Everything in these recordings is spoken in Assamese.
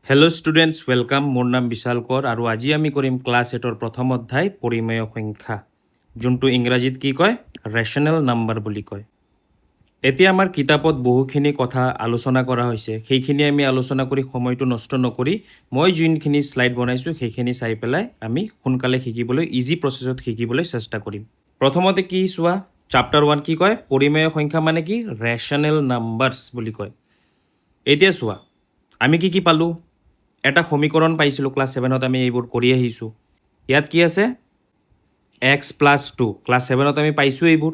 Hello' students welcome. মোৰ নাম বিশাল কৌৰ আৰু আজি আমি কৰিম ক্লাছ 8ৰ প্ৰথম অধ্যায় পৰিমেয় সংখ্যা, যোনটো ইংৰাজীত কি কয় ৰেচনেল নাম্বাৰ বুলি কয়। এতিয়া আমাৰ কিতাপত বহুখিনি কথা আলোচনা কৰা হৈছে, সেইখিনি আমি আলোচনা কৰি সময়টো নষ্ট নকৰি মই যোনখিনি শ্লাইড বনাইছোঁ সেইখিনি চাই পেলাই আমি সোনকালে শিকিবলৈ ইজি প্ৰচেছত শিকিবলৈ চেষ্টা কৰিম। প্ৰথমতে কি চোৱা, চাপ্টাৰ 1 কি কয় পৰিমেয় সংখ্যা মানে কি ৰেচনেল নাম্বাৰছ বুলি কয়। এতিয়া চোৱা আমি কি পালোঁ, এটা সমীকৰণ পাইছিলোঁ ক্লাছ 7ত, আমি এইবোৰ কৰি আহিছোঁ। ইয়াত কি আছে x+2, ক্লাছ 7ত আমি পাইছোঁ এইবোৰ।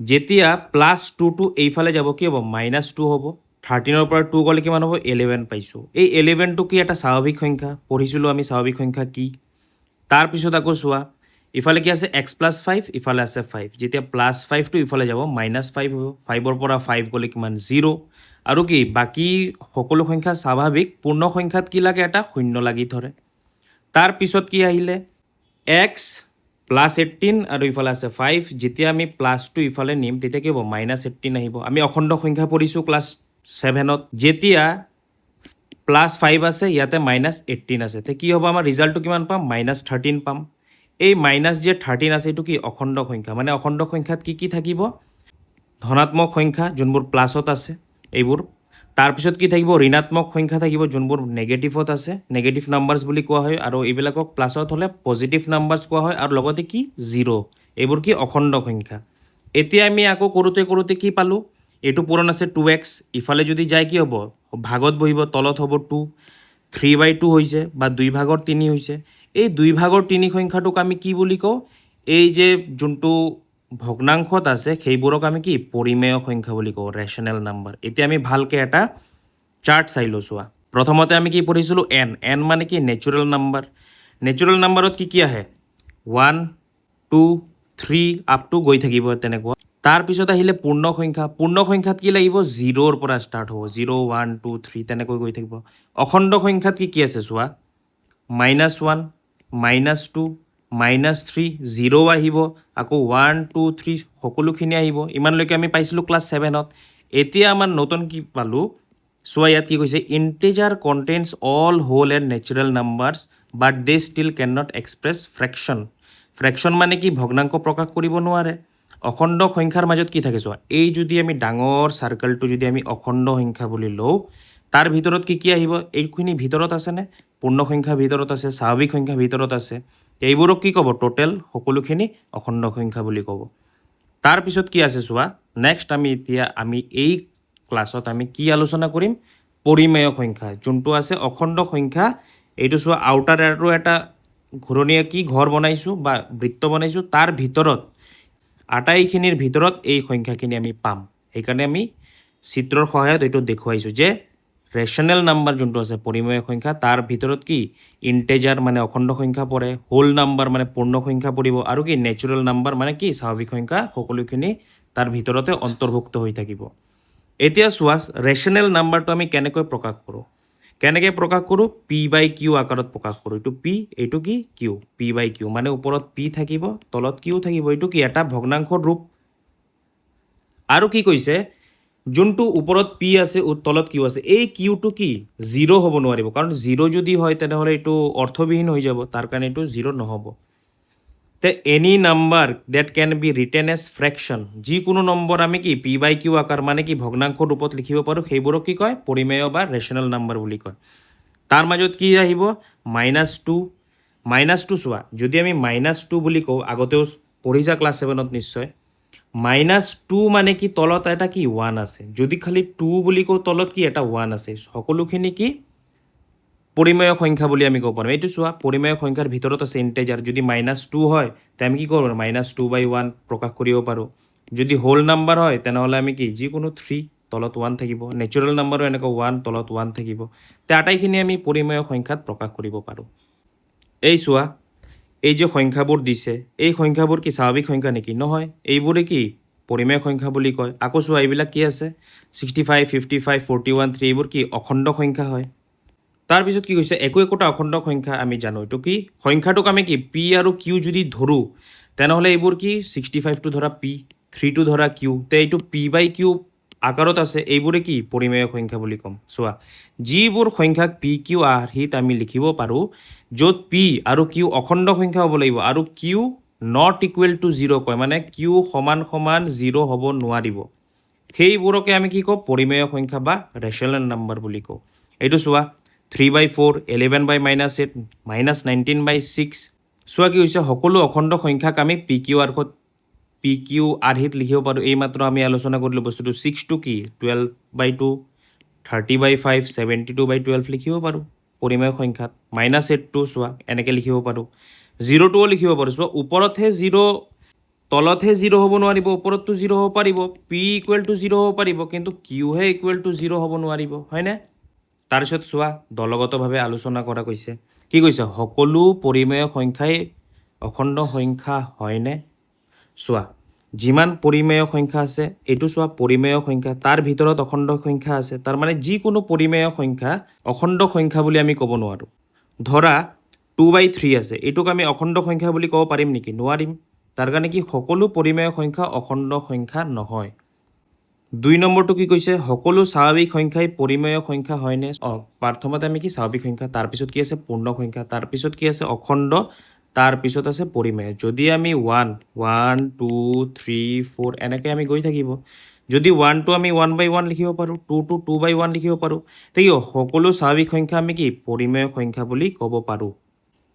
যেতিয়া +2টো এইফালে যাব কি হ'ব -2 হ'ব। 13ৰ পৰা 2 গ'লে কিমান হ'ব 11 পাইছোঁ। এই 11টো কি এটা স্বাভাৱিক সংখ্যা, পঢ়িছিলোঁ আমি স্বাভাৱিক সংখ্যা কি। তাৰপিছত আকৌ চোৱা ইফালে কি আছে x+5, ইফালে আছে 5। যেতিয়া +5টো ইফালে যাব -5 হ'ব। 5ৰ পৰা 5 গ'লে কিমান 0। আৰু কি বাকী সকলো সংখ্যা স্বাভাৱিক, পূৰ্ণ সংখ্যাত কি লাগে এটা শূন্য লাগি ধৰে। তাৰপিছত কি আহিলে x+18 আৰু ইফালে আছে 5। যেতিয়া আমি +2 ইফালে নিম তেতিয়া কি হ'ব -18 আহিব। আমি অখণ্ড সংখ্যা পঢ়িছোঁ ক্লাছ 7ত। যেতিয়া +5 আছে ইয়াতে -18 আছে, তে কি হ'ব আমাৰ ৰিজাল্টটো কিমান পাম -13 পাম। এই -13 আছে এইটো কি অখণ্ড সংখ্যা, মানে অখণ্ড সংখ্যাত কি কি থাকিব ধনাত্মক সংখ্যা যোনবোৰ প্লাছত আছে এইবোৰ। তাৰপিছত কি থাকিব ঋণাত্মক সংখ্যা থাকিব যোনবোৰ নেগেটিভত আছে, নেগেটিভ নাম্বাৰছ বুলি কোৱা হয়। আৰু এইবিলাকক প্লাছত হ'লে পজিটিভ নাম্বাৰছ কোৱা হয়। আৰু লগতে কি 0, এইবোৰ কি অখণ্ড সংখ্যা। এতিয়া আমি আকৌ কৰোঁতে কি পালোঁ, এইটো পূৰণ আছে 2x, ইফালে যদি যায় কি হ'ব ভাগত বহিব, তলত হ'ব 2, 3/2 হৈছে বা 2/3 হৈছে। এই 2/3 সংখ্যাটোক আমি কি বুলি কওঁ, এই যে যোনটো ভগ্নাংশত আছে সেইবোৰক আমি কি পৰিমেয় সংখ্যা বুলি কওঁ, ৰেচনেল নাম্বাৰ। এতিয়া আমি ভালকৈ এটা চাৰ্ট চাই লৈছোঁ চোৱা। প্ৰথমতে আমি কি পঢ়িছিলোঁ n মানে কি নেচুৰেল নাম্বাৰ। নেচুৰেল নাম্বাৰত কি কি আহে 1, 2, 3 আপ টু গৈ থাকিব তেনেকুৱা। তাৰপিছত আহিলে পূৰ্ণ সংখ্যা। পূৰ্ণ সংখ্যাত কি লাগিব 0ৰ পৰা ষ্টাৰ্ট হ'ব, 0, 1, 2, 3 তেনেকৈ গৈ থাকিব। অখণ্ড সংখ্যাত কি কি আছে চোৱা -1, -2, -3, 0 আহিব, আকৌ 1, 2, 3 সকলোখিনি আহিব। ইমানলৈকে আমি পাইছিলোঁ ক্লাছ 7ত। এতিয়া আমাৰ নতুন কি পালোঁ চোৱা, ইয়াত কি কৈছে integer contains all whole and natural numbers but they still can not express fraction. Fraction মানে কি ভগ্নাংশ প্ৰকাশ কৰিব নোৱাৰে। অখণ্ড সংখ্যাৰ মাজত কি থাকে চোৱা, এই যদি আমি ডাঙৰ চাৰ্কেলটো যদি আমি অখণ্ড সংখ্যা বুলি লওঁ, তাৰ ভিতৰত কি কি আহিব এইখিনি ভিতৰত আছেনে, পূৰ্ণ সংখ্যা ভিতৰত আছে, স্বাভাৱিক সংখ্যা ভিতৰত আছে। এইবোৰক কি ক'ব টোটেল সকলোখিনি অখণ্ড সংখ্যা বুলি ক'ব। তাৰপিছত কি আছে চোৱা, নেক্সট আমি এই ক্লাছত আমি কি আলোচনা কৰিম পৰিমেয় সংখ্যা, যোনটো আছে অখণ্ড সংখ্যা। এইটো চোৱা আউটাৰ এৰটো এটা ঘূৰণীয়া কি ঘৰ বনাইছোঁ বা বৃত্ত বনাইছোঁ, তাৰ ভিতৰত আটাইখিনিৰ ভিতৰত এই সংখ্যাখিনি আমি পাম। সেইকাৰণে আমি চিত্ৰৰ সহায়ত এইটো দেখুৱাইছোঁ যে ৰেচনেল নাম্বাৰ যোনটো আছে পৰিমেয় সংখ্যা, তাৰ ভিতৰত কি ইণ্টেজাৰ মানে অখণ্ড সংখ্যা পৰে, হোল নাম্বাৰ মানে পূৰ্ণ সংখ্যা পৰিব, আৰু কি নেচুৰেল নাম্বাৰ মানে কি স্বাভাৱিক সংখ্যা, সকলোখিনি তাৰ ভিতৰতে অন্তৰ্ভুক্ত হৈ থাকিব। এতিয়া চোৱা ৰেচনেল নাম্বাৰটো আমি কেনেকৈ প্ৰকাশ কৰোঁ, P/Q আকাৰত প্ৰকাশ কৰোঁ। এইটো P, এইটো কি Q, P/Q মানে ওপৰত P থাকিব, তলত Q থাকিব। এইটো কি এটা ভগ্নাংশৰ ৰূপ। আৰু কি কৈছে যোনটো ওপৰত P আছে তলত Q আছে, এই Qটো কি 0 হ'ব নোৱাৰিব, কাৰণ 0 যদি হয় তেনেহ'লে এইটো অৰ্থবিহীন হৈ যাব, তাৰ কাৰণে এইটো 0 নহ'ব। The any number that can be written as fraction, যিকোনো নম্বৰ আমি কি P/Q আকাৰ মানে কি ভগ্নাংশ ৰূপত লিখিব পাৰোঁ, সেইবোৰক কি কয় পৰিমেয় বা ৰেচনেল নাম্বাৰ বুলি কয়। তাৰ মাজত কি আহিব -2 চোৱা, যদি আমি -2 বুলি কওঁ, আগতেও পঢ়িছা ক্লাছ 7ত নিশ্চয়। -2 মানে কি তলত এটা কি 1 আছে, যদি খালি 2 বুলি কওঁ তলত কি এটা 1 আছে, সকলোখিনি কি পৰিমেয় সংখ্যা বুলি আমি ক'ব পাৰোঁ। এইটো চোৱা পৰিমেয় সংখ্যাৰ ভিতৰত আছে ইণ্টেজাৰ, যদি -2 হয় তে আমি কি কৰিব পাৰোঁ -2/1 প্ৰকাশ কৰিব পাৰোঁ। যদি হোল নাম্বাৰ হয় তেনেহ'লে আমি কি যিকোনো 3 তলত 1 থাকিব, নেচুৰেল নাম্বাৰো এনেকৈ 1 তলত 1 থাকিব। তে আটাইখিনি আমি পৰিমেয় সংখ্যাত প্ৰকাশ কৰিব পাৰোঁ। এই চোৱা এই যে সংখ্যাবোৰ দিছে, এই সংখ্যাবোৰ কি স্বাভাৱিক সংখ্যা নেকি, নহয়, এইবোৰে কি পৰিমেয় সংখ্যা বুলি কয়। আকৌ চোৱা এইবিলাক কি আছে 65, 55, 41, 3 এইবোৰ কি অখণ্ড সংখ্যা হয়। তাৰপিছত কি কৈছে একোটা অখণ্ড সংখ্যা আমি জানো, এইটো কি সংখ্যাটোক আমি কি P আৰু Q যদি ধৰোঁ তেনেহ'লে এইবোৰ কি 65টো ধৰা P, 3টো ধৰা Q, তে এইটো P/Q আকাৰত আছে এইবোৰে কি পৰিমেয় সংখ্যা বুলি ক'ম চোৱা যিবোৰ সংখ্যাক পি কিউ আৰ্হিত আমি লিখিব পাৰোঁ য'ত পি আৰু কিউ অখণ্ড সংখ্যা হ'ব লাগিব আৰু কিউ নট ইকুৱেল টু 0 কয় মানে কিউ সমান সমান 0 হ'ব নোৱাৰিব সেইবোৰকে আমি কি কওঁ পৰিমেয় সংখ্যা বা ৰেচনেল নাম্বাৰ বুলি কওঁ এইটো চোৱা 3/4 11/-8 -19/6 চোৱা কি হৈছে সকলো অখণ্ড সংখ্যাক আমি পি কিউ আৰ্হিত লিখিব পাৰোঁ এইমাত্ৰ আমি আলোচনা কৰিলোঁ বস্তুটো 6টো কি 12/2 30/5 72/12 লিখিব পাৰোঁ পৰিমেয় সংখ্যাত -8টো চোৱা এনেকৈ লিখিব পাৰোঁ 0টোও লিখিব পাৰোঁ চোৱা ওপৰতহে 0 তলতহে 0 হ'ব নোৱাৰিব ওপৰততো 0 হ'ব পাৰিব পি ইকুৱেল টু 0 হ'ব পাৰিব কিন্তু কিউহে ইকুৱেল টু 0 হ'ব নোৱাৰিব হয়নে তাৰপিছত চোৱা দলগতভাৱে আলোচনা কৰা কৈছে কি কৈছে সকলো পৰিমেয় সংখ্যাই অখণ্ড সংখ্যা হয়নে চোৱা যিমান পৰিমেয় সংখ্যা আছে এইটো চোৱা পৰিমেয় সংখ্যা তাৰ ভিতৰত অখণ্ড সংখ্যা আছে তাৰ মানে যিকোনো পৰিমেয় সংখ্যা অখণ্ড সংখ্যা বুলি আমি ক'ব নোৱাৰোঁ ধৰা 2/3 আছে এইটোক আমি অখণ্ড সংখ্যা বুলি ক'ব পাৰিম নেকি নোৱাৰিম তাৰ কাৰণে কি সকলো পৰিমেয় সংখ্যা অখণ্ড সংখ্যা নহয় 2 নম্বৰটো কি কৈছে সকলো স্বাভাৱিক সংখ্যাই পৰিমেয় সংখ্যা হয়নে প্ৰথমতে আমি কি স্বাভাৱিক সংখ্যা তাৰপিছত কি আছে পূৰ্ণ সংখ্যা তাৰপিছত কি আছে অখণ্ড তাৰপিছত আছে পৰিমেয় যদি আমি 1 1 2 3 4 এনেকৈ আমি গৈ থাকিব যদি 1টো আমি 1/1 লিখিব পাৰোঁ 2টো 2/1 লিখিব পাৰোঁ তেতিয়া সকলো স্বাভাৱিক সংখ্যা আমি কি পৰিমেয় সংখ্যা বুলি ক'ব পাৰোঁ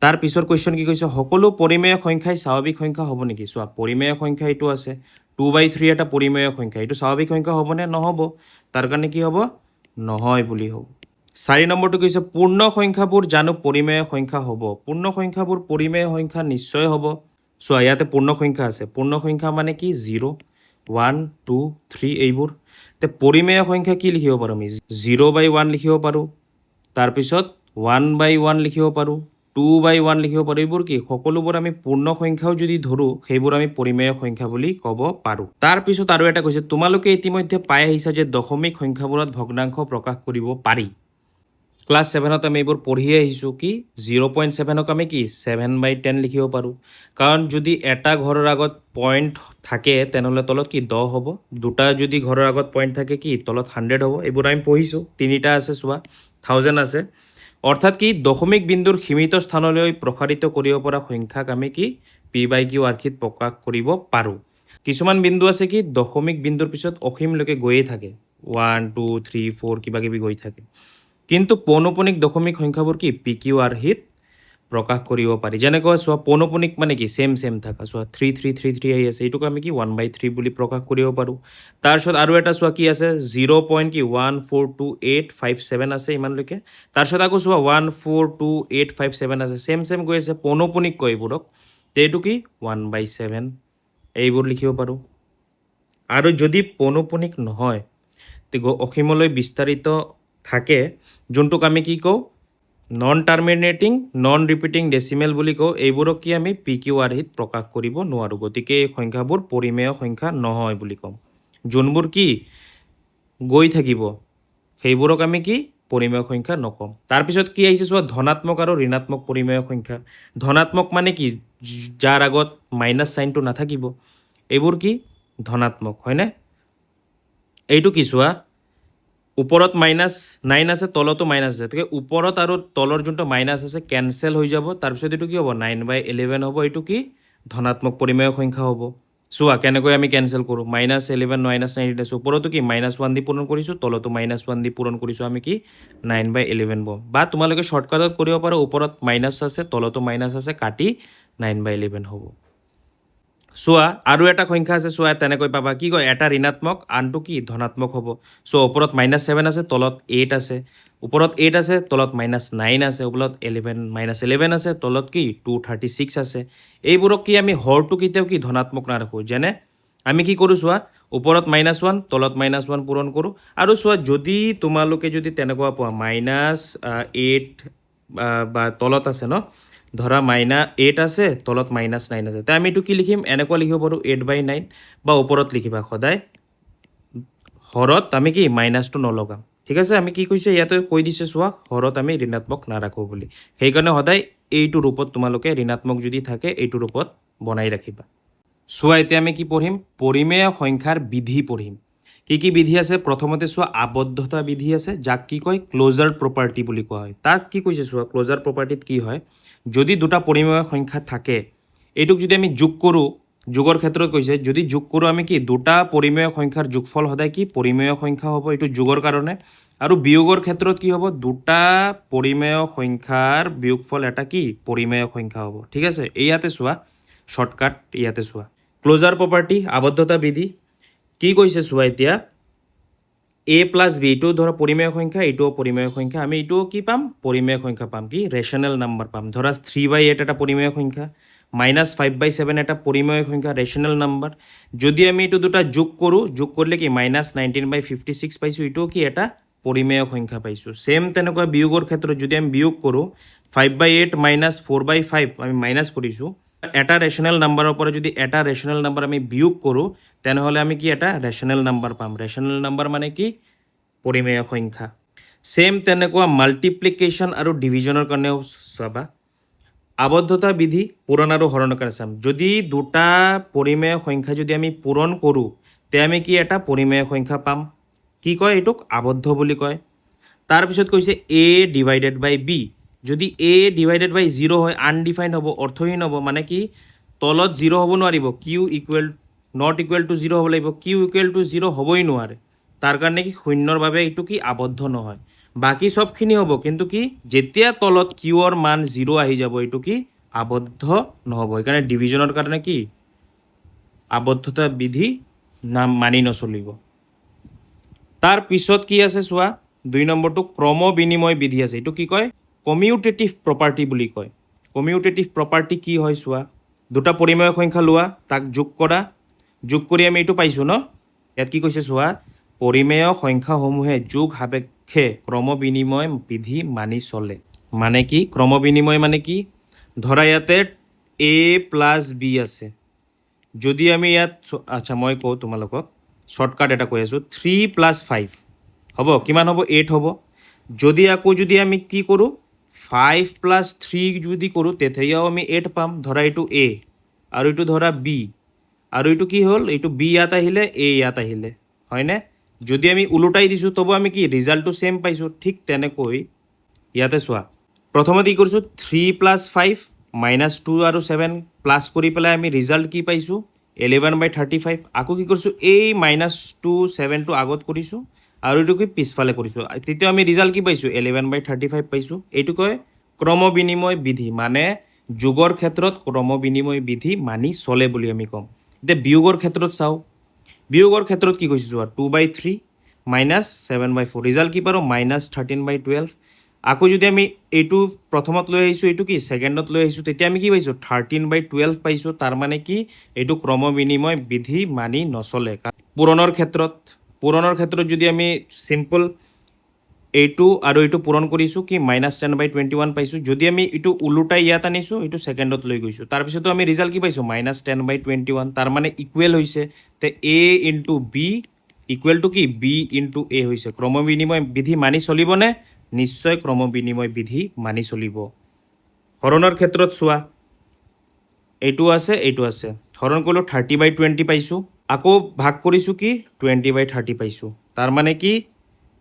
তাৰ পিছৰ কুৱেশ্যন কি কৈছে সকলো পৰিমেয় সংখ্যাই স্বাভাৱিক সংখ্যা হ'ব নেকি চোৱা পৰিমেয় সংখ্যা এইটো আছে 2/3 এটা পৰিমেয় সংখ্যা এইটো স্বাভাৱিক সংখ্যা হ'বনে নহ'ব তাৰ কাৰণে কি হ'ব নহয় বুলি হ'ব 4 নম্বৰটো কৈছে পূৰ্ণ সংখ্যাবোৰ জানো পৰিমেয় সংখ্যা হ'ব পূৰ্ণ সংখ্যাবোৰ পৰিমেয় সংখ্যা নিশ্চয় হ'ব চোৱা ইয়াতে পূৰ্ণ সংখ্যা আছে পূৰ্ণ সংখ্যা মানে কি 0 1 2 3 এইবোৰ তে পৰিমেয় সংখ্যা কি লিখিব পাৰোঁ আমি 0/1 লিখিব পাৰোঁ তাৰপিছত 1/1 লিখিব পাৰোঁ 2/1 লিখিব পাৰোঁ এইবোৰ কি সকলোবোৰ আমি পূৰ্ণ সংখ্যাও যদি ধৰোঁ সেইবোৰ আমি পৰিমেয় সংখ্যা বুলি ক'ব পাৰোঁ তাৰপিছত আৰু এটা কৈছে তোমালোকে ইতিমধ্যে পাই আহিছা যে দশমিক সংখ্যাবোৰত ভগ্নাংশ প্ৰকাশ কৰিব পাৰি ক্লাছ 7ত আমি এইবোৰ পঢ়ি আহিছোঁ কি 0.7ক আমি কি 7/10 লিখিব পাৰোঁ কাৰণ যদি এটা ঘৰৰ আগত পইণ্ট থাকে তেনেহ'লে তলত কি 10 হ'ব দুটা যদি ঘৰৰ আগত পইণ্ট থাকে কি তলত 100 হ'ব এইবোৰ আমি পঢ়িছোঁ তিনিটা আছে চোৱা 1000 আছে অৰ্থাৎ কি দশমিক বিন্দুৰ সীমিত স্থানলৈ প্ৰসাৰিত কৰিব পৰা সংখ্যাক আমি কি p/q আৰ্হিত প্ৰকাশ কৰিব পাৰোঁ কিছুমান বিন্দু আছে কি দশমিক বিন্দুৰ পিছত অসীমলৈকে গৈয়ে থাকে 1 2 3 4 কিবা কিবি গৈ থাকে কিন্তু পৌনপুনিক দশমিক সংখ্যাবোৰ কি pq আৰ্হিত প্ৰকাশ কৰিব পাৰি যেনেকৈ চোৱা পৌনপুনিক মানে কি সেম থাকা চোৱা 3 3 3 3 আহি আছে এইটোক আমি কি 1/3 বুলি প্ৰকাশ কৰিব পাৰোঁ তাৰপিছত আৰু এটা চোৱা কি আছে 0.142857 আছে ইমানলৈকে তাৰপিছত আকৌ চোৱা 142857 আছে সেম গৈ আছে পৌনপুনিক কয় এইবোৰক এইটো কি 1/7 এইবোৰ লিখিব পাৰোঁ আৰু যদি পৌনপুনিক নহয় অসীমলৈ বিস্তাৰিত থাকে যোনটোক আমি কি কওঁ non terminating non repeating decimal বুলি কওঁ এইবোৰক কি আমি pq আৰ্হিত প্ৰকাশ কৰিব নোৱাৰোঁ গতিকে এই সংখ্যাবোৰ পৰিমেয় সংখ্যা নহয় বুলি কওঁ যোনবোৰ কি গৈ থাকিব সেইবোৰক আমি কি পৰিমেয় সংখ্যা নকওঁ তাৰপিছত কি আহিছে চোৱা ধনাত্মক আৰু ঋণাত্মক পৰিমেয় সংখ্যা ধনাত্মক মানে কি যাৰ আগত মাইনাছ চাইনটো নাথাকিব এইবোৰ কি ধনাত্মক হয়নে এইটো কি চোৱা ওপৰত -9 আছে তলতো মাইনাছ আছে গতিকে ওপৰত আৰু তলৰ যোনটো মাইনাছ আছে কেনচেল হৈ যাব তাৰপিছত এইটো কি হ'ব 9/11 হ'ব এইটো কি ধনাত্মক পৰিমেয় সংখ্যা হ'ব চোৱা কেনেকৈ আমি কেনচেল কৰোঁ -11 -9 আছে ওপৰতো কি -1 দি পূৰণ কৰিছোঁ তলতো -1 দি পূৰণ কৰিছোঁ আমি কি 9/11 পাম বা তোমালোকে শ্বৰ্টকাটত কৰিব পাৰোঁ ওপৰত মাইনাছ আছে তলতো মাইনাছ আছে কাটি 9/11 হ'ব চোৱা আৰু এটা সংখ্যা আছে চোৱা তেনেকৈ পাবা কি কয় এটা ঋণাত্মক আনটো কি ধনাত্মক হ'ব চোৱা ওপৰত -7 আছে তলত 8 আছে ওপৰত 8 আছে তলত -9 আছে ওপৰত -11 আছে তলত কি 236 আছে এইবোৰক কি আমি হৰটো কেতিয়াও কি ধনাত্মক নাৰাখোঁ যেনে আমি কি কৰোঁ চোৱা ওপৰত -1 তলত -1 পূৰণ কৰোঁ আৰু চোৱা যদি তোমালোকে যদি তেনেকুৱা পোৱা -8 বা তলত আছে ন ধৰা -8 আছে তলত -9 আছে তে আমি এইটো কি লিখিম এনেকুৱা লিখিব পাৰোঁ 8/9 বা ওপৰত লিখিবা সদায় হৰত আমি কি মাইনাছটো নলগাম ঠিক আছে আমি কি কৈছোঁ ইয়াতে কৈ দিছোঁ চোৱা হৰত আমি ঋণাত্মক নাৰাখোঁ বুলি সেইকাৰণে সদায় এইটো ৰূপত তোমালোকে ঋণাত্মক যদি থাকে এইটো ৰূপত বনাই ৰাখিবা চোৱা এতিয়া আমি কি পঢ়িম পৰিমেয় সংখ্যাৰ বিধি পঢ়িম কি বিধি আছে প্ৰথমতে চোৱা আবদ্ধতা বিধি আছে যাক কি কয় ক্লোজাৰ প্ৰপাৰ্টি বুলি কোৱা হয় তাক কি কৈছে চোৱা ক্লোজাৰ প্ৰপাৰ্টিত কি হয় যদি দুটা পৰিমেয় সংখ্যা থাকে এইটোক যদি আমি যোগ কৰোঁ যোগৰ ক্ষেত্ৰত কৈছে যদি যোগ কৰোঁ আমি কি দুটা পৰিমেয় সংখ্যাৰ যোগফল সদায় কি পৰিমেয় সংখ্যা হ'ব এইটো যোগৰ কাৰণে আৰু বিয়োগৰ ক্ষেত্ৰত কি হ'ব দুটা পৰিমেয় সংখ্যাৰ বিয়োগফল এটা কি পৰিমেয় সংখ্যা হ'ব ঠিক আছে ইয়াতে চোৱা শৰ্টকাট ইয়াতে চোৱা ক্লোজাৰ প্ৰপাৰ্টি আবদ্ধতা বিধি কি কৈছে চোৱা এতিয়া a প্লাছ বি এইটো ধৰা পৰিমেয় সংখ্যা এইটোও পৰিমেয় সংখ্যা আমি এইটোও কি পাম পৰিমেয় সংখ্যা পাম কি ৰেচনেল নাম্বাৰ পাম ধৰা 3/8 এটা পৰিমেয় সংখ্যা -5/7 এটা পৰিমেয় সংখ্যা ৰেচনেল নাম্বাৰ যদি আমি এইটো দুটা যোগ কৰোঁ যোগ কৰিলে কি -19/56 পাইছোঁ এইটোও কি এটা পৰিমেয় সংখ্যা পাইছোঁ সেম তেনেকুৱা বিয়োগৰ ক্ষেত্ৰত যদি আমি বিয়োগ কৰোঁ 5/8 -4/5 আমি মাইনাছ কৰিছোঁ এটা ৰেচনেল নাম্বাৰৰ পৰা যদি এটা ৰেচনেল নাম্বাৰ আমি বিয়োগ কৰোঁ তেনেহ'লে আমি কি এটা ৰেচনেল নাম্বাৰ পাম ৰেচনেল নাম্বাৰ মানে কি পৰিমেয় সংখ্যা সেম তেনেকুৱা মাল্টিপ্লিকেশ্যন আৰু ডিভিজনৰ কাৰণেও চাবা আবদ্ধতা বিধি পূৰণ আৰু হৰণৰ কাৰণে চাম যদি দুটা পৰিমেয় সংখ্যা যদি আমি পূৰণ কৰোঁ তে আমি কি এটা পৰিমেয় সংখ্যা পাম কি কয় এইটোক আবদ্ধ বুলি কয় তাৰপিছত কৈছে a ডিভাইডেড বাই b যদি a ডিভাইডেড বাই 0 হয় আনডিফাইন্ড হ'ব অৰ্থহীন হ'ব মানে কি তলত 0 হ'ব নোৱাৰিব q নট ইকুৱেল টু 0 হ'ব লাগিব q ইকুৱেল টু 0 হ'বই নোৱাৰে তাৰ কাৰণে কি শূন্যৰ বাবে এইটো কি আবদ্ধ নহয় বাকী সবখিনি হ'ব কিন্তু কি যেতিয়া তলত কিউৰ মান 0 আহি যাব এইটো কি আবদ্ধ নহ'ব সেইকাৰণে ডিভিজনৰ কাৰণে কি আবদ্ধতা বিধি নাম মানি নচলিব তাৰ পিছত কি আছে চোৱা 2 নম্বৰটো ক্ৰম বিনিময় বিধি আছে এইটো কি কয় কমিউটেটিভ প্ৰপাৰ্টি বুলি কয় কমিউটেটিভ প্ৰপাৰ্টি কি হয় চোৱা দুটা পৰিমেয় সংখ্যা লোৱা তাক যোগ কৰি আমি এইটো পাইছোঁ ন ইয়াত কি কৈছে চোৱা পৰিমেয় সংখ্যাসমূহে যোগ সাপেক্ষে ক্ৰম বিনিময় বিধি মানি চলে মানে কি ক্ৰম বিনিময় মানে কি ধৰা ইয়াতে a প্লাছ b আছে যদি আমি ইয়াত আচ্ছা মই কওঁ তোমালোকক শৰ্টকাট এটা কৈ আছোঁ 3 + 5 হ'ব কিমান হ'ব 8 হ'ব যদি আকৌ যদি আমি কি কৰোঁ 5 + 3 যদি কৰোঁ তেতিয়াও আমি 8 পাম ধৰা এইটো a আৰু এইটো ধৰা b আৰু এইটো কি হ'ল এইটো b ইয়াত আহিলে a ইয়াত আহিলে হয়নে যদি আমি উলটাই দিছোঁ তবু আমি কি ৰিজাল্টটো সেম পাইছোঁ ঠিক তেনেকৈ ইয়াতে চোৱা প্ৰথমতে কি কৰিছোঁ 3 + 5 -2 আৰু 7 প্লাছ কৰি পেলাই আমি ৰিজাল্ট কি পাইছোঁ 11/35 আকৌ কি কৰিছোঁ এই -2 7টো আগত কৰিছোঁ আৰু এইটো কি পিছফালে কৰিছোঁ তেতিয়া আমি ৰিজাল্ট কি পাইছোঁ 11/35 পাইছোঁ এইটো কয় ক্ৰম বিনিময় বিধি মানে যোগৰ ক্ষেত্ৰত ক্ৰম বিনিময় বিধি মানি চলে বুলি আমি ক'ম এতিয়া বিয়োগৰ ক্ষেত্ৰত চাওঁ বিয়োগৰ ক্ষেত্ৰত কি কৈছোঁ চোৱা 2/3 -7/4 ৰিজাল্ট কি পাৰোঁ -13/12 আকৌ যদি আমি এইটো প্ৰথমত লৈ আহিছোঁ এইটো কি ছেকেণ্ডত লৈ আহিছোঁ তেতিয়া আমি কি পাইছোঁ 13/12 পাইছোঁ তাৰ মানে কি এইটো ক্ৰম বিনিময় বিধি মানি নচলে পূৰণৰ ক্ষেত্ৰত যদি আমি চিম্পল এইটো আৰু এইটো পূৰণ কৰিছোঁ কি -10/21 পাইছোঁ যদি আমি এইটো ওলোটাই ইয়াত আনিছোঁ এইটো ছেকেণ্ডত লৈ গৈছোঁ তাৰপিছতো আমি ৰিজাল্ট কি পাইছোঁ -10/21 তাৰ মানে ইকুৱেল হৈছে তে a into b equal to কি b ইনটু a হৈছে ক্ৰম বিনিময় বিধি মানি চলিবনে নিশ্চয় ক্ৰম বিনিময় বিধি মানি চলিব হৰণৰ ক্ষেত্ৰত চোৱা এইটো আছে হৰণ কৰিলোঁ 30/20 পাইছোঁ আকৌ ভাগ কৰিছোঁ কি 20/30 পাইছোঁ তাৰ মানে কি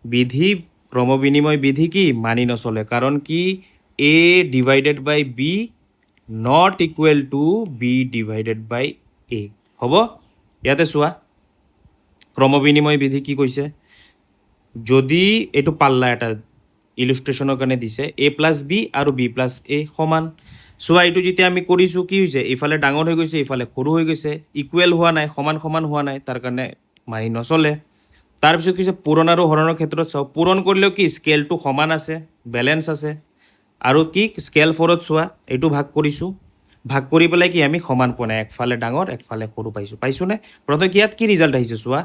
বিধি ক্ৰম বিনিময় বিধি কি মানি নচলে কাৰণ কি a divided by b not equal to b divided by a হ'ব ইয়াতে চোৱা ক্ৰম বিনিময় বিধি কি কৈছে যদি এইটো পাল্লা এটা ইলুষ্ট্ৰেশ্যনৰ কাৰণে দিছে a + b আৰু b + a সমান চোৱা এইটো যেতিয়া আমি কৰিছোঁ কি হৈছে এইফালে ডাঙৰ হৈ গৈছে এইফালে সৰু হৈ গৈছে ইকুৱেল হোৱা নাই সমান হোৱা নাই তাৰ কাৰণে মানি নচলে তাৰপিছত কৈছে পূৰণ আৰু হৰণৰ ক্ষেত্ৰত চাওঁ পূৰণ কৰিলেও কি স্কেলটো সমান আছে বেলেঞ্চ আছে আৰু কি স্কেল 4ত চোৱা এইটো ভাগ কৰিছোঁ ভাগ কৰি পেলাই কি আমি সমান পোৱা নাই একফালে ডাঙৰ একফালে সৰু পাইছোঁনে প্ৰথমে ইয়াত কি ৰিজাল্ট আহিছে চোৱা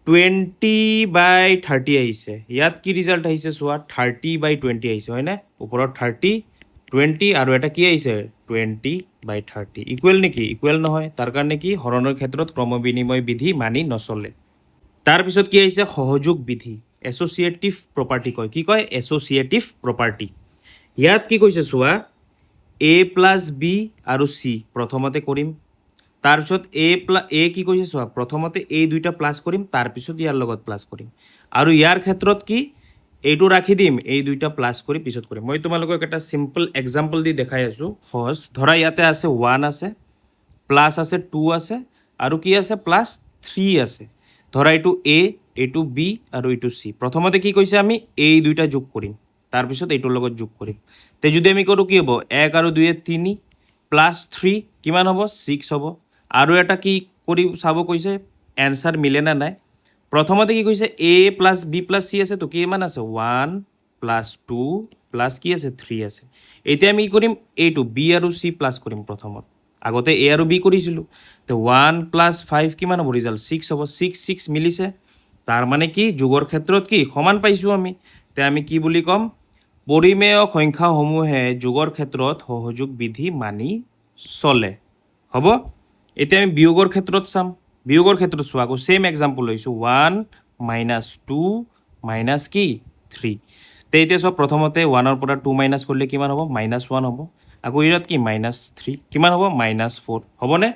20/30 আহিছে ইয়াত কি ৰিজাল্ট আহিছে চোৱা 30/20 আহিছে হয়নে ওপৰত 30 20 আৰু এটা কি আহিছে 20/30 ইকুৱেল নেকি ইকুৱেল নহয় তাৰ কাৰণে কি হৰণৰ ক্ষেত্ৰত ক্ৰম বিনিময় বিধি মানি নচলে তাৰপিছত কি আহিছে সহযোগ বিধি এছ'চিয়েটিভ প্ৰপাৰ্টি কয় কি কয় এছ'চিয়েটিভ প্ৰপাৰ্টি ইয়াত কি কৈছে চোৱা a + b আৰু c প্ৰথমতে কৰিম তাৰপিছত এ কি কৈছে চোৱা প্ৰথমতে এই দুইটা প্লাছ কৰিম তাৰপিছত ইয়াৰ লগত প্লাছ কৰিম আৰু ইয়াৰ ক্ষেত্ৰত কি এইটো ৰাখি দিম এই দুইটা প্লাছ কৰি পিছত কৰিম মই তোমালোকক এটা চিম্পল এক্সাম্পল দি দেখাই আছোঁ সহজ ধৰা ইয়াতে আছে 1 আছে প্লাছ আছে 2 আছে আৰু কি আছে প্লাছ 3 আছে ধৰা এইটো এ এইটো বি আৰু এইটো চি প্ৰথমতে কি কৈছে আমি এই দুইটা যোগ কৰিম তাৰপিছত এইটোৰ লগত যোগ কৰিম তে যদি আমি কৰোঁ কি হ'ব 1 আৰু 2 3 প্লাছ 3 কিমান হ'ব 6 হ'ব আৰু এটা কি কৰি চাব কৈছে এনচাৰ মিলে না নাই প্ৰথমতে কি কৈছে A plus B plus C আছে তো কিমান আছে 1 প্লাছ 2 প্লাছ কি আছে 3 আছে এতিয়া আমি কি কৰিম এইটো বি আৰু চি প্লাছ কৰিম প্ৰথমত আগতে এ আৰু বি কৰিছিলোঁ তো 1 প্লাছ 5 কিমান হ'ব ৰিজাল্ট 6 হ'ব 6 মিলিছে তাৰ মানে কি যোগৰ ক্ষেত্ৰত কি সমান পাইছোঁ আমি তে আমি কি বুলি ক'ম পৰিমেয় সংখ্যাসমূহে যোগৰ ক্ষেত্ৰত সহযোগ বিধি মানি চলে হ'ব এতিয়া আমি বিয়োগৰ ক্ষেত্ৰত চাম বিয়োগৰ ক্ষেত্ৰত চোৱা আকৌ সেম এক্সাম্পল লৈছোঁ 1 মাইনাছ 2 মাইনাছ কি 3 তে এতিয়া চব প্ৰথমতে 1ৰ পৰা 2 মাইনাছ কৰিলে কিমান হ'ব -1 হ'ব আকৌ ইয়াত কি -3 কিমান হ'ব -4 হ'বনে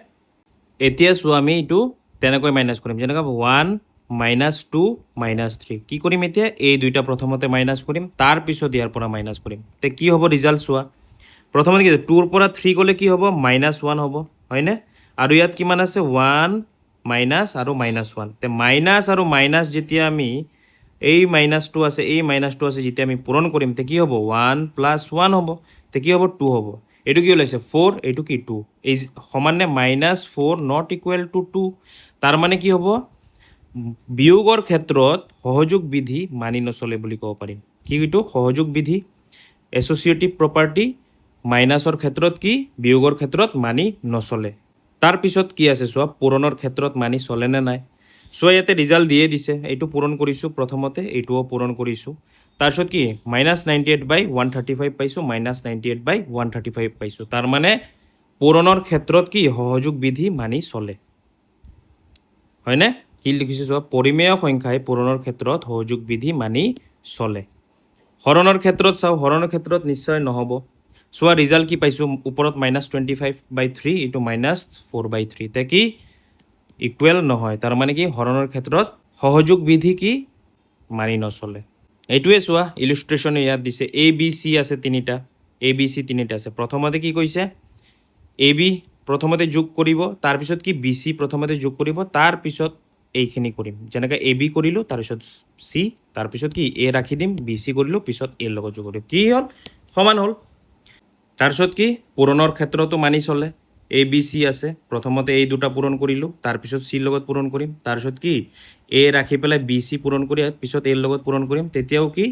এতিয়া চোৱা আমি এইটো তেনেকৈ মাইনাছ কৰিম যেনেকৈ 1 -2 -3 কি কৰিম এতিয়া এই দুইটা প্ৰথমতে মাইনাছ কৰিম তাৰপিছত ইয়াৰ পৰা মাইনাছ কৰিম তে কি হ'ব ৰিজাল্ট চোৱা প্ৰথমতে কি 2ৰ পৰা 3 গ'লে কি হ'ব -1 হ'ব হয়নে আৰু ইয়াত কিমান আছে 1 মাইনাছ আৰু -1 তে মাইনাছ আৰু মাইনাছ যেতিয়া আমি এই -2 আছে এই -2 আছে যেতিয়া আমি পূৰণ কৰিম তে কি হ'ব 1 + 1 হ'ব তে কি হ'ব 2 হ'ব এইটো কি ওলাইছে 4 এইটো কি 2 এই সমানে -4 নট ইকুৱেল টু 2 তাৰ মানে কি হ'ব বিয়োগৰ ক্ষেত্ৰত সহযোগ বিধি মানি নচলে বুলি ক'ব পাৰিম কি এইটো সহযোগ বিধি এছ'চিয়েটিভ প্ৰপাৰ্টি মাইনাছৰ ক্ষেত্ৰত কি বিয়োগৰ ক্ষেত্ৰত মানি নচলে তাৰপিছত কি আছে চোৱা পূৰণৰ ক্ষেত্ৰত মানি চলে নে নাই চোৱা ইয়াতে ৰিজাল্ট দিয়ে দিছে এইটো পূৰণ কৰিছোঁ প্ৰথমতে এইটোও পূৰণ কৰিছোঁ তাৰপিছত কি -98/135 পাইছোঁ -98/135 পাইছোঁ তাৰ মানে পূৰণৰ ক্ষেত্ৰত কি সহযোগ বিধি মানি চলে হয়নে কি লিখিছোঁ চোৱা পৰিমেয় সংখ্যাই পূৰণৰ ক্ষেত্ৰত সহযোগ বিধি মানি চলে হৰণৰ ক্ষেত্ৰত চাওঁ হৰণৰ ক্ষেত্ৰত নিশ্চয় নহ'ব চোৱা ৰিজাল্ট কি পাইছোঁ ওপৰত -25/3 এইটো -4/3 তে কি ইকুৱেল নহয় তাৰ মানে কি হৰণৰ ক্ষেত্ৰত সহযোগ বিধি কি মানি নচলে এইটোৱে চোৱা ইলিষ্ট্ৰেশ্যন ইয়াত দিছে এ বি চি আছে তিনিটা এ বি চি তিনিটা আছে প্ৰথমতে কি কৈছে এ বি প্ৰথমতে যোগ কৰিব তাৰপিছত কি বি চি প্ৰথমতে যোগ কৰিব তাৰপিছত এইখিনি কৰিম যেনেকৈ এ বি কৰিলোঁ তাৰপিছত চি তাৰপিছত কি এ ৰাখি দিম বি চি কৰিলোঁ পিছত এৰ লগত যোগ কৰিম কি হ'ল সমান হ'ল তাৰপিছত কি পূৰণৰ ক্ষেত্ৰতো মানি চলে এ বি চি আছে প্ৰথমতে এই দুটা পূৰণ কৰিলোঁ তাৰপিছত চিৰ লগত পূৰণ কৰিম তাৰপিছত কি এ ৰাখি পেলাই বি চি পূৰণ কৰি পিছত এৰ লগত পূৰণ কৰিম তেতিয়াও কি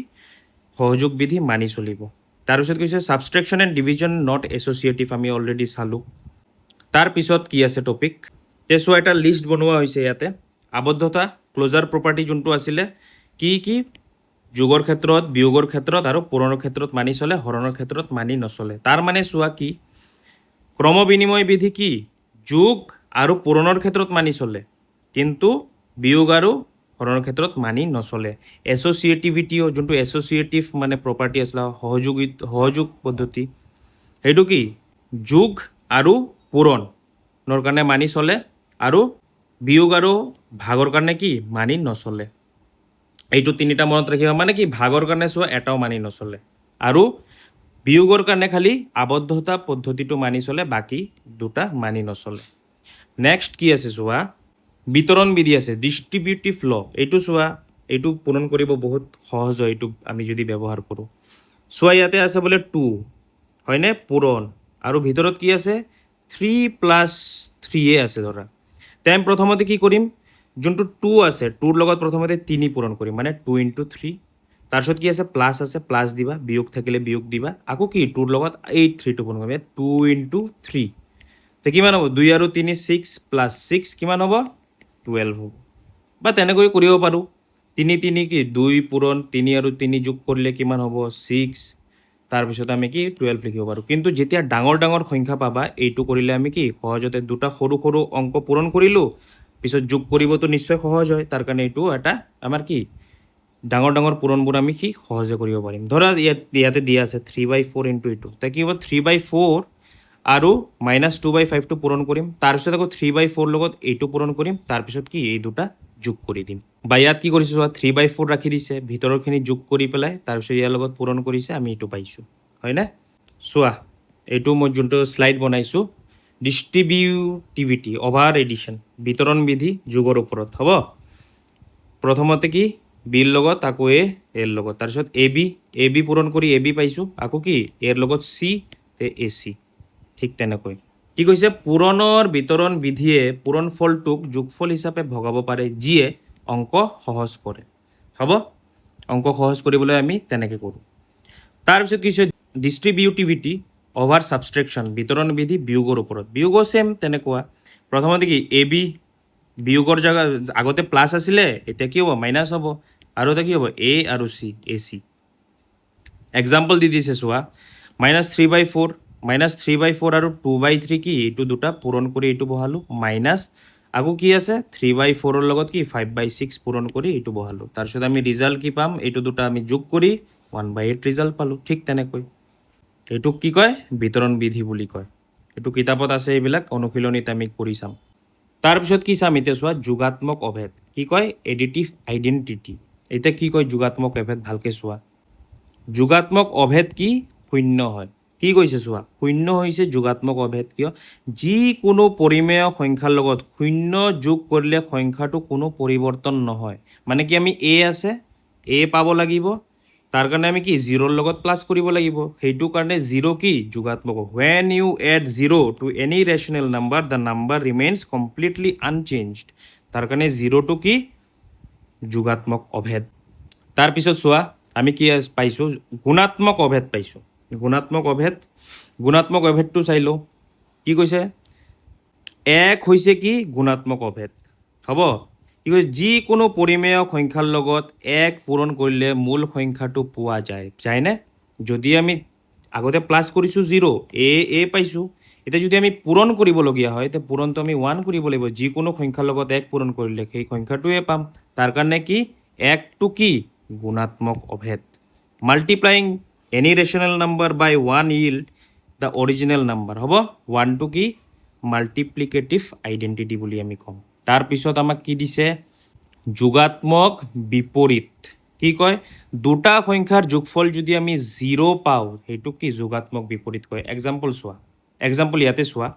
সহযোগ বিধি মানি চলিব তাৰপিছত কৈছে ছাবষ্ট্ৰেকশ্যন এণ্ড ডিভিজন নট এছ'চিয়েটিভ আমি অলৰেডি চালোঁ তাৰপিছত কি আছে টপিক তে চোৱা এটা লিষ্ট বনোৱা হৈছে ইয়াতে আবদ্ধতা ক্ল'জাৰ প্ৰপাৰ্টি যোনটো আছিলে কি কি যোগৰ ক্ষেত্ৰত বিয়োগৰ ক্ষেত্ৰত আৰু পূৰণৰ ক্ষেত্ৰত মানি চলে হৰণৰ ক্ষেত্ৰত মানি নচলে তাৰ মানে চোৱা কি ক্ৰম বিনিময় বিধি কি যোগ আৰু পূৰণৰ ক্ষেত্ৰত মানি চলে কিন্তু বিয়োগ আৰু হৰণৰ ক্ষেত্ৰত মানি নচলে এছ'চিয়েটিভিটিও যোনটো এছ'চিয়েটিভ মানে প্ৰপাৰ্টি আছিলে সহযোগ পদ্ধতি সেইটো কি যোগ আৰু পূৰণৰ কাৰণে মানি চলে আৰু বিয়োগ আৰু ভাগৰ কাৰণে কি মানি নচলে এইটো তিনিটা মনত ৰাখিবা মানে কি ভাগৰ কাৰণে চোৱা এটাও মানি নচলে আৰু বিয়োগৰ কাৰণে খালি আবদ্ধতা পদ্ধতিটো মানি চলে বাকী দুটা মানি নচলে নেক্সট কি আছে চোৱা বিতৰণ বিধি আছে ডিষ্ট্ৰিবিউটিভ ল এইটো চোৱা এইটো পূৰণ কৰিব বহুত সহজ হয় এইটো আমি যদি ব্যৱহাৰ কৰোঁ চোৱা ইয়াতে আছে বোলে 2 হয়নে পূৰণ আৰু ভিতৰত কি আছে 3 + 3 আছে ধৰা তে আমি প্ৰথমতে কি কৰিম যোনটো 2 আছে 2ৰ লগত প্ৰথমতে 3 পূৰণ কৰিম মানে 2 × 3 তাৰপিছত কি আছে প্লাছ দিবা বিয়োগ থাকিলে বিয়োগ দিবা আকৌ কি 2ৰ লগত এই 3টো পূৰণ কৰিম 2 × 3 তে কিমান হ'ব 2 আৰু 3 6 + 6 কিমান হ'ব 12 হ'ব বা তেনেকৈ কৰিব পাৰোঁ 3 কি 2 পূৰণ 3 আৰু 3 যোগ কৰিলে কিমান হ'ব 6 তাৰপিছত আমি কি 12 লিখিব পাৰোঁ কিন্তু যেতিয়া ডাঙৰ ডাঙৰ সংখ্যা পাবা এইটো কৰিলে আমি কি সহজতে দুটা সৰু সৰু অংক পূৰণ কৰিলোঁ পিছত যোগ কৰিবতো নিশ্চয় সহজ হয় তাৰ কাৰণে এইটো এটা আমাৰ কি ডাঙৰ ডাঙৰ পূৰণবোৰ আমি কি সহজে কৰিব পাৰিম ধৰা ইয়াতে দিয়া আছে 3/4 × এইটো তে কি হ'ব 3/4 আৰু -2/5টো পূৰণ কৰিম তাৰপিছত আকৌ 3/4 লগত এইটো পূৰণ কৰিম তাৰপিছত কি এই দুটা যোগ কৰি দিম বা ইয়াত কি কৰিছোঁ চোৱা 3/4 ৰাখি দিছে ভিতৰৰখিনি যোগ কৰি পেলাই তাৰপিছত ইয়াৰ লগত পূৰণ কৰিছে আমি এইটো পাইছোঁ হয়নে চোৱা এইটো মই যোনটো শ্লাইড বনাইছোঁ ডিষ্ট্ৰিবিউটিভিটি অভাৰ এডিশ্যন বিতৰণ বিধি যোগৰ ওপৰত হ'ব প্ৰথমতে কি বিৰ লগত আকৌ এৰ লগত তাৰপিছত এ বি পূৰণ কৰি এ বি পাইছোঁ আকৌ কি এৰ লগত চি এ চি ঠিক তেনেকৈ কি কৈছে পূৰণৰ বিতৰণ বিধিয়ে পূৰণ ফলটোক যোগফল হিচাপে ভগাব পাৰে যিয়ে অংক সহজ কৰে হ'ব অংক সহজ কৰিবলৈ আমি তেনেকৈ কৰোঁ তাৰপিছত কি হৈছে ডিষ্ট্ৰিবিউটিভিটি অভাৰ ছাবষ্ট্ৰেকশ্যন বিতৰণ বিধি বিয়োগৰ ওপৰত বিয়োগো ছেম তেনেকুৱা প্ৰথমতে কি এ বি বিয়োগৰ জেগা আগতে প্লাছ আছিলে এতিয়া কি হ'ব মাইনাছ হ'ব আৰু এটা কি হ'ব এ আৰু C A C example the দিছে চোৱা -3/4 আৰু 2/3 কি এইটো দুটা পূৰণ কৰি এইটো বহালোঁ মাইনাছ আকৌ কি আছে 3/4ৰ লগত কি 5/6 পূৰণ কৰি এইটো বহালোঁ তাৰপিছত আমি ৰিজাল্ট কি পাম এইটো দুটা আমি যোগ কৰি 1/8 ৰিজাল্ট পালোঁ ঠিক তেনেকৈ এইটোক কি কয় বিতৰণ বিধি বুলি কয় এইটো কিতাপত আছে এইবিলাক অনুশীলনীত আমি কৰি চাম তাৰপিছত কি চাম এতিয়া চোৱা যোগাত্মক অভেদ কি কয় এডিটিভ আইডেণ্টিটি এতিয়া কি কয় যোগাত্মক অভেদ ভালকৈ চোৱা যোগাত্মক অভেদ কি শূন্য হয় কি কৈছে চোৱা শূন্য হৈছে যোগাত্মক অভেদ কিয় যিকোনো পৰিমেয় সংখ্যাৰ লগত শূন্য যোগ কৰিলে সংখ্যাটো কোনো পৰিৱৰ্তন নহয় মানে কি আমি এ আছে এ পাব লাগিব তাৰ কাৰণে আমি কি জিৰ'ৰ লগত প্লাছ কৰিব লাগিব সেইটো কাৰণে জিৰ' কি যোগাত্মক when you add 0 to any rational number the number remains completely unchanged তাৰ কাৰণে জিৰ'টো কি যোগাত্মক অভেদ তাৰপিছত চোৱা আমি কি পাইছোঁ গুণাত্মক অভেদ পাইছোঁ গুণাত্মক অভেদটো চাই লওঁ কি কৈছে এক হৈছে কি গুণাত্মক অভেদ হ'ব কি কৈছে যিকোনো পৰিমেয় সংখ্যাৰ লগত এক পূৰণ কৰিলে মূল সংখ্যাটো পোৱা যায়নে যদি আমি আগতে প্লাছ কৰিছোঁ 0 এ পাইছোঁ এতিয়া যদি আমি পূৰণ কৰিবলগীয়া হয় তেতিয়া পূৰণটো আমি 1 কৰিব লাগিব যিকোনো সংখ্যাৰ লগত এক পূৰণ কৰিলে সেই সংখ্যাটোৱে পাম তাৰ কাৰণে কি একটো কি গুণাত্মক অভেদ multiplying any rational number by 1 yield the original number হ'ব 1টো কি মাল্টিপ্লিকেটিভ আইডেণ্টিটি বুলি আমি ক'ম তাৰপিছত আমাক কি দিছে যোগাত্মক বিপৰীত কি কয় দুটা সংখ্যাৰ যোগফল যদি আমি 0 পাওঁ সেইটো কি যোগাত্মক বিপৰীত কয় এক্সাম্পল ইয়াতে চোৱা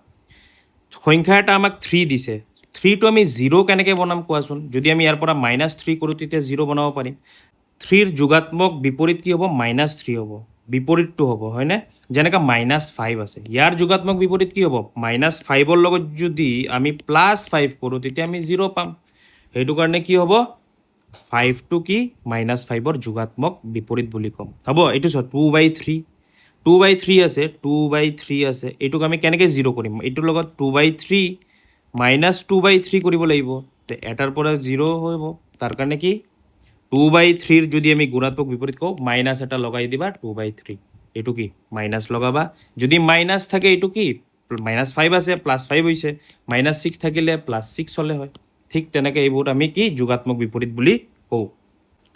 সংখ্যা এটা আমাক 3 দিছে 3টো আমি 0 কেনেকৈ বনাম কোৱাচোন যদি আমি ইয়াৰ পৰা -3 কৰোঁ তেতিয়া 0 বনাব পাৰিম 3ৰ যোগাত্মক বিপৰীত কি হ'ব -3 হ'ব বিপৰীতটো হ'ব হয়নে যেনেকৈ -5 আছে ইয়াৰ যোগাত্মক বিপৰীত কি হ'ব -5ৰ লগত যদি আমি +5 কৰোঁ তেতিয়া আমি 0 পাম সেইটো কাৰণে কি হ'ব 5টো কি -5ৰ যোগাত্মক বিপৰীত বুলি ক'ম হ'ব এইটো চোৱা 2/3 আছে এইটোক আমি কেনেকৈ 0 কৰিম এইটোৰ লগত 2/3 -2/3 কৰিব লাগিব তে এটাৰ পৰা 0 হ'ব তাৰ কাৰণে কি 2/3ৰ যদি আমি গুণাত্মক বিপৰীত কওঁ মাইনাছ এটা লগাই দিবা 2/3 এইটো কি মাইনাছ লগাবা যদি মাইনাছ থাকে এইটো কি -5 আছে +5 হৈছে -6 থাকিলে +6 হ'লে হয় ঠিক তেনেকৈ এইবোৰ আমি কি যোগাত্মক বিপৰীত বুলি কওঁ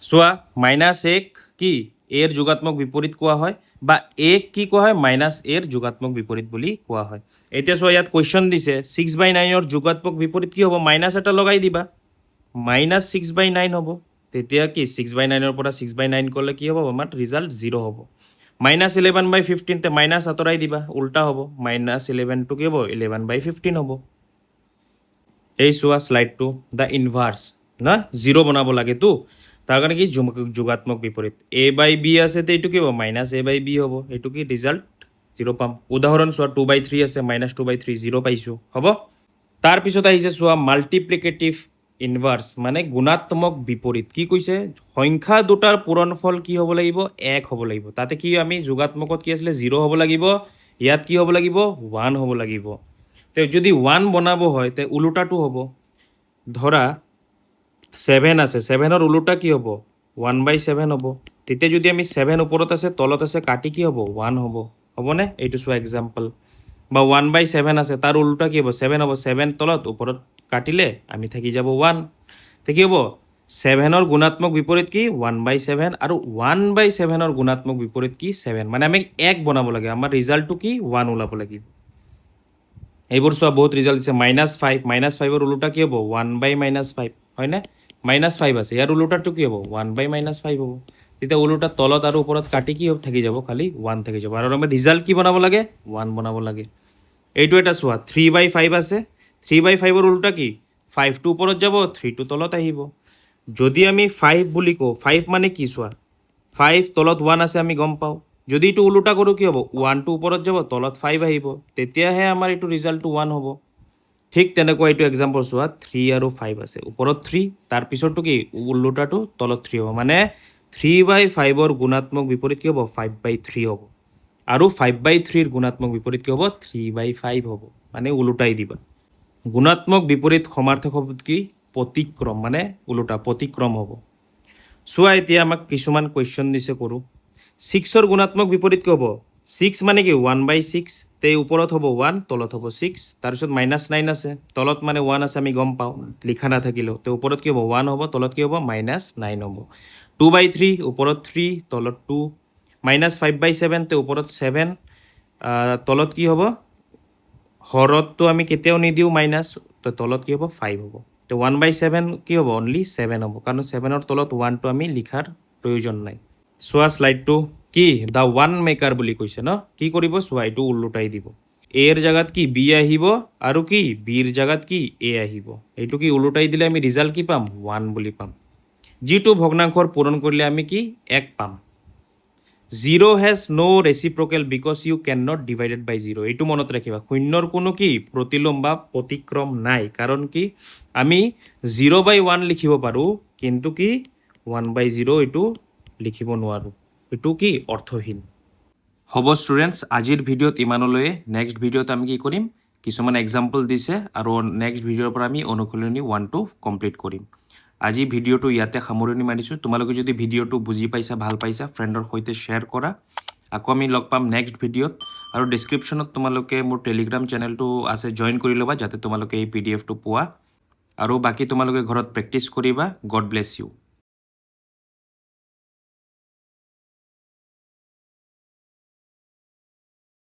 চোৱা -1 কি এৰ যোগাত্মক বিপৰীত কোৱা হয় বা এক কি কোৱা হয় -এৰ যোগাত্মক বিপৰীত বুলি কোৱা হয় এতিয়া চোৱা ইয়াত কুৱেশ্যন দিছে 6/9ৰ যোগাত্মক বিপৰীত কি হ'ব মাইনাছ এটা লগাই দিবা -6/9 হ'ব তেতিয়া কি 6/9ৰ পৰা 6/9 ক'লে কি হ'ব আমাৰ ৰিজাল্ট 0 হ'ব -11/15 তে মাইনাছ আঁতৰাই দিবা উল্টা হ'ব -11টো কি হ'ব 11/15 হ'ব এই চোৱা শ্লাইডটো দ্য ইনভাৰ্ছ না 0 বনাব লাগেতো তাৰ কাৰণে কি যোগাত্মক বিপৰীত a/b আছে তে এইটো কি হ'ব -a/b হ'ব এইটো কি ৰিজাল্ট 0 পাম উদাহৰণ চোৱা 2/3 আছে -2/3 0 পাইছোঁ হ'ব তাৰপিছত আহিছে চোৱা মাল্টিপ্লিকেটিভ ইনভাৰ্ছ মানে গুণাত্মক বিপৰীত কি কৈছে সংখ্যা দুটাৰ পূৰণফল কি হ'ব লাগিব 1 হ'ব লাগিব তাতে কি আমি যোগাত্মকত কি আছিলে 0 হ'ব লাগিব ইয়াত কি হ'ব লাগিব 1 হ'ব লাগিব তে যদি 1 বনাব হয় তে ওলোটাটো হ'ব ধৰা 7 আছে 7ৰ ওলোটা কি হ'ব 1/7 হ'ব তেতিয়া যদি আমি 7 ওপৰত আছে তলত আছে কাটি কি হ'ব 1 হ'বনে এইটো চোৱা এক্সাম্পল বা 1/7 আছে তাৰ ওলোটা কি হ'ব 7 হ'ব 7 তলত ওপৰত কাটিলে আমি থাকি যাব 1 তে কি হ'ব 7ৰ গুণাত্মক বিপৰীত কি 1/7 আৰু 1/7ৰ গুণাত্মক বিপৰীত কি 7 মানে আমি 1 বনাব লাগে আমাৰ ৰিজাল্টটো কি 1 ওলাব লাগিব এইবোৰ চোৱা বহুত ৰিজাল্ট দিছে -5 ওলোটা কি হ'ব 1/-5 হয়নে -5 আছে ইয়াৰ ওলোটাটো কি হ'ব 1/-5 হ'ব তেতিয়া ওলোটা তলত আৰু ওপৰত কাটি কি হ'ব থাকি যাব খালি 1 থাকি যাব আৰু আমি ৰিজাল্ট কি বনাব লাগে 1 বনাব লাগে এইটো এটা চোৱা 3/5 আছে 3/5 ওলোটা কি 5 টো ওপৰত যাব 3 টো তলত আহিব যদি আমি 5 বুলি কওঁ 5 মানে কি চোৱা 5 তলত 1 আছে আমি গম পাওঁ যদি এইটো ওলোটা কৰোঁ কি হ'ব 1 টো ওপৰত যাব তলত 5 আহিব তেতিয়াহে আমাৰ এইটো ৰিজাল্টটো 1 হ'ব ঠিক তেনেকুৱা এইটো এক্সাম্পল চোৱা 3 আৰু 5 আছে ওপৰত 3 তাৰপিছতটো কি ওলোটাটো তলত 3 হ'ব মানে 3/5 গুণাত্মক বিপৰীত কি হ'ব 5/3 হ'ব আৰু 5/3 গুণাত্মক বিপৰীত কি হ'ব 3/5 হ'ব মানে ওলোটাই দিবা গুণাত্মক বিপৰীত সমাৰ্থক শব্দ কি প্ৰতিক্ৰম মানে ওলোটা প্ৰতিক্ৰম হ'ব চোৱা এতিয়া আমাক কিছুমান কুৱেশ্যন দিছে কৰোঁ 6ৰ গুণাত্মক বিপৰীত কি হ'ব 6 মানে কি 1/6 তে ওপৰত হ'ব 1 তলত হ'ব 6 তাৰপিছত -9 আছে তলত মানে 1 আছে আমি গম পাওঁ লিখা নাথাকিলেও তে ওপৰত কি হ'ব 1 হ'ব তলত কি হ'ব -9 হ'ব 2/3 ওপৰত 3 তলত 2 -5/7 তে ওপৰত 7 তলত কি হ'ব হৰতটো আমি কেতিয়াও নিদিওঁ মাইনাছ তো তলত কি হ'ব 5 হ'ব তো 1/7 কি হ'ব অনলি 7 হ'ব কাৰণ 7ৰ তলত 1টো আমি লিখাৰ প্ৰয়োজন নাই চোৱা শ্লাইডটো কি দ্য ওৱান মেকাৰ বুলি কৈছে ন কি কৰিব চোৱা এইটো ওলোটাই দিব এৰ জাগাত কি বি আহিব আৰু কি বিৰ জাগাত কি এ আহিব এইটো কি ওলোটাই দিলে আমি ৰিজাল্ট কি পাম 1 বুলি পাম যিটো ভগ্নাংশৰ পূৰণ কৰিলে আমি কি 1 পাম 0 has no reciprocal because you can not divided by 0 এইটো মনত ৰাখিবা শূন্যৰ কোনো কি প্ৰতিলোম বা প্ৰতিক্ৰম নাই কাৰণ কি আমি 0/1 লিখিব পাৰোঁ কিন্তু কি 1/0 এইটো লিখিব নোৱাৰোঁ এইটো কি অৰ্থহীন হ'ব ষ্টুডেণ্টছ আজিৰ ভিডিঅ'ত ইমানলৈয়ে নেক্সট ভিডিঅ'ত আমি কি কৰিম কিছুমান এক্সাম্পল দিছে আৰু নেক্সট ভিডিঅ'ৰ পৰা আমি অনুশীলনী 1টো কমপ্লিট কৰিম আজি ভিডিঅ'টো ইয়াতে সামৰণি মাৰিছোঁ তোমালোকে যদি ভিডিঅ'টো বুজি পাইছা ভাল পাইছা ফ্ৰেণ্ডৰ সৈতে শ্বেয়াৰ কৰা আকৌ আমি লগ পাম নেক্সট ভিডিঅ'ত আৰু ডেছক্ৰিপশ্যনত তোমালোকে মোৰ টেলিগ্ৰাম চেনেলটো আছে জইন কৰি ল'বা যাতে তোমালোকে এই PDF টো পোৱা আৰু বাকী তোমালোকে ঘৰত প্ৰেক্টিছ কৰিবা গড ব্লেছ ইউ